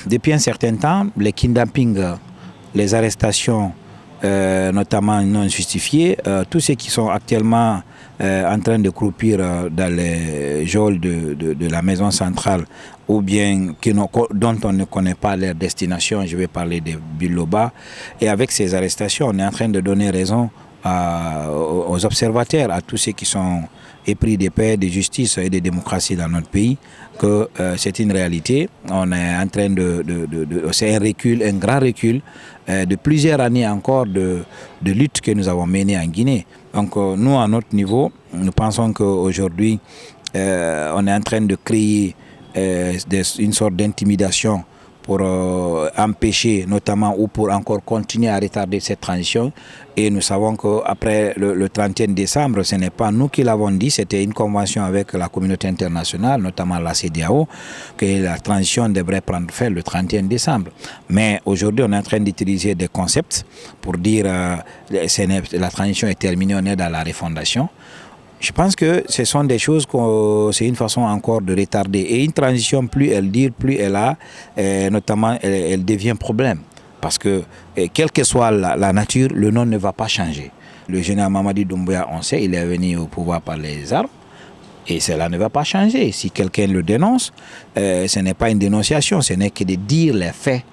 depuis un certain temps, les kidnappings, les arrestations, notamment non justifiées, tous ceux qui sont actuellement en train de croupir dans les geôles de la maison centrale ou bien dont on ne connaît pas leur destination, je vais parler de Biloba, et avec ces arrestations, on est en train de donner raison aux observateurs, à tous ceux qui sont épris de paix, de justice et de démocratie dans notre pays, que c'est une réalité. On est en train c'est un recul, un grand recul de plusieurs années encore de lutte que nous avons menée en Guinée. Donc nous, à notre niveau, nous pensons qu'aujourd'hui, on est en train de créer une sorte d'intimidation pour empêcher notamment ou pour encore continuer à retarder cette transition. Et nous savons qu'après le 31 décembre, ce n'est pas nous qui l'avons dit, c'était une convention avec la communauté internationale, notamment la CEDEAO, que la transition devrait prendre fin le 31 décembre. Mais aujourd'hui, on est en train d'utiliser des concepts pour dire la transition est terminée, on est dans la refondation. Je pense que ce sont des choses c'est une façon encore de retarder. Et une transition, plus elle dure, plus elle a, notamment, elle devient problème. Parce que, quelle que soit la nature, le nom ne va pas changer. Le général Mamadi Doumbouya, on sait, il est venu au pouvoir par les armes. Et cela ne va pas changer. Si quelqu'un le dénonce, ce n'est pas une dénonciation, ce n'est que de dire les faits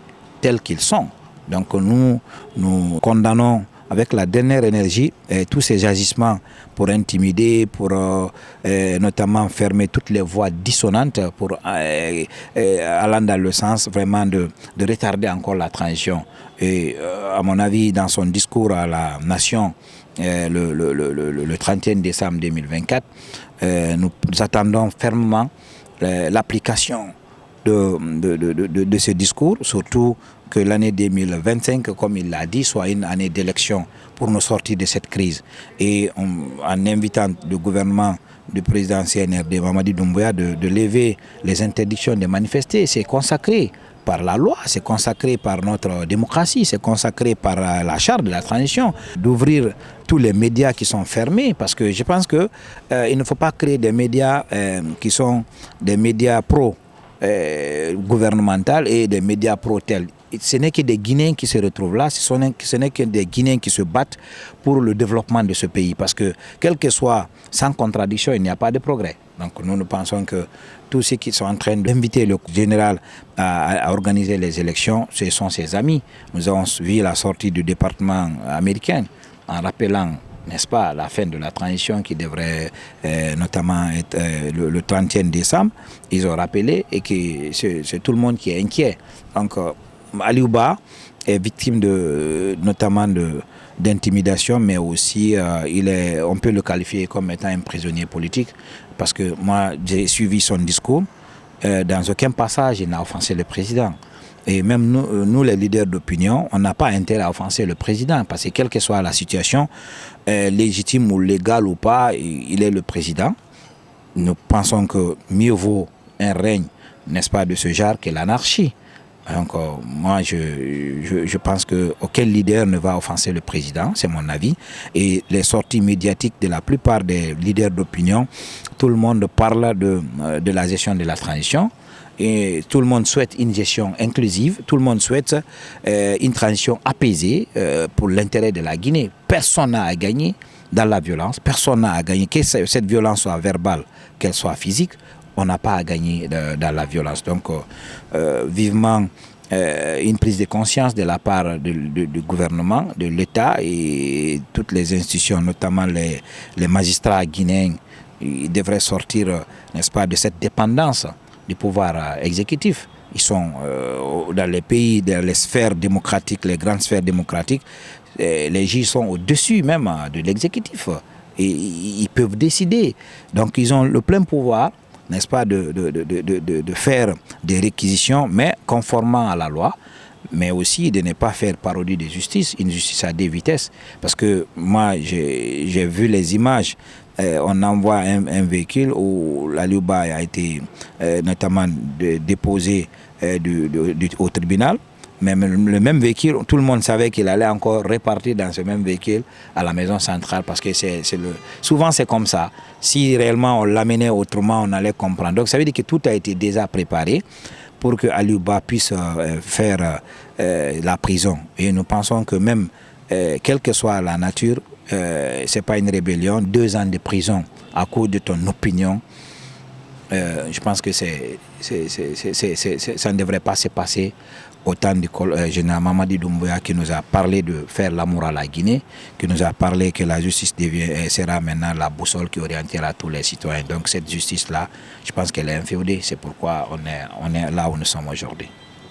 tels qu'ils sont. Donc nous condamnons avec la dernière énergie tous ces agissements pour intimider, pour notamment fermer toutes les voies dissonantes, pour allant dans le sens vraiment de retarder encore la transition. Et à mon avis, dans son discours à la nation le 31 décembre 2024, nous attendons fermement l'application de ce discours, surtout que l'année 2025, comme il l'a dit, soit une année d'élection pour nous sortir de cette crise. Et en invitant le gouvernement du président CNRD, Mamadi Doumbouya, de lever les interdictions de manifester, c'est consacré par la loi, c'est consacré par notre démocratie, c'est consacré par la charte de la transition, d'ouvrir tous les médias qui sont fermés, parce que je pense qu'il ne faut pas créer des médias qui sont des médias pro-gouvernemental et des médias pro-tel. Ce n'est que des Guinéens qui se retrouvent là, ce n'est que des Guinéens qui se battent pour le développement de ce pays. Parce que, quel que soit, sans contradiction, il n'y a pas de progrès. Donc nous pensons que tous ceux qui sont en train d'inviter le général à organiser les élections, ce sont ses amis. Nous avons vu la sortie du département américain en rappelant, n'est-ce pas, la fin de la transition qui devrait notamment être le 31 décembre. Ils ont rappelé et que c'est tout le monde qui est inquiet. Donc Aliouba est victime notamment d'intimidation, mais aussi on peut le qualifier comme étant un prisonnier politique, parce que moi j'ai suivi son discours. Dans aucun passage il n'a offensé le président. Et même nous les leaders d'opinion, on n'a pas intérêt à offenser le président, parce que quelle que soit la situation, légitime ou légale ou pas, il est le président. Nous pensons que mieux vaut un règne, n'est-ce pas, de ce genre que l'anarchie. Donc moi je pense qu'aucun leader ne va offenser le président, c'est mon avis. Et les sorties médiatiques de la plupart des leaders d'opinion, tout le monde parle de la gestion de la transition. Et tout le monde souhaite une gestion inclusive, tout le monde souhaite une transition apaisée pour l'intérêt de la Guinée. Personne n'a à gagner dans la violence, personne n'a à gagner, que cette violence soit verbale, qu'elle soit physique. On n'a pas à gagner dans la violence. Donc, vivement une prise de conscience de la part du gouvernement, de l'État et toutes les institutions, notamment les magistrats guinéens, ils devraient sortir, n'est-ce pas, de cette dépendance du pouvoir exécutif. Ils sont dans les pays, dans les sphères démocratiques, les grandes sphères démocratiques, les juges sont au-dessus même de l'exécutif. Et ils peuvent décider. Donc, ils ont le plein pouvoir, n'est-ce pas, de faire des réquisitions, mais conformément à la loi, mais aussi de ne pas faire parodie de justice, une justice à deux vitesses. Parce que moi, j'ai vu les images, on envoie un véhicule où l'Aliouba a été notamment déposé au tribunal, mais le même véhicule, tout le monde savait qu'il allait encore repartir dans ce même véhicule à la maison centrale, parce que souvent c'est comme ça. Si réellement on l'amenait autrement, on allait comprendre. Donc ça veut dire que tout a été déjà préparé pour que Aliouba puisse faire la prison. Et nous pensons que même, quelle que soit la nature, ce n'est pas une rébellion. 2 ans de prison à cause de ton opinion, je pense que ça ne devrait pas se passer au temps du général Mamadi Doumbouya, qui nous a parlé de faire l'amour à la Guinée, qui nous a parlé que la justice sera maintenant la boussole qui orientera tous les citoyens. Donc cette justice-là, je pense qu'elle est inféodée. C'est pourquoi on est là où nous sommes aujourd'hui.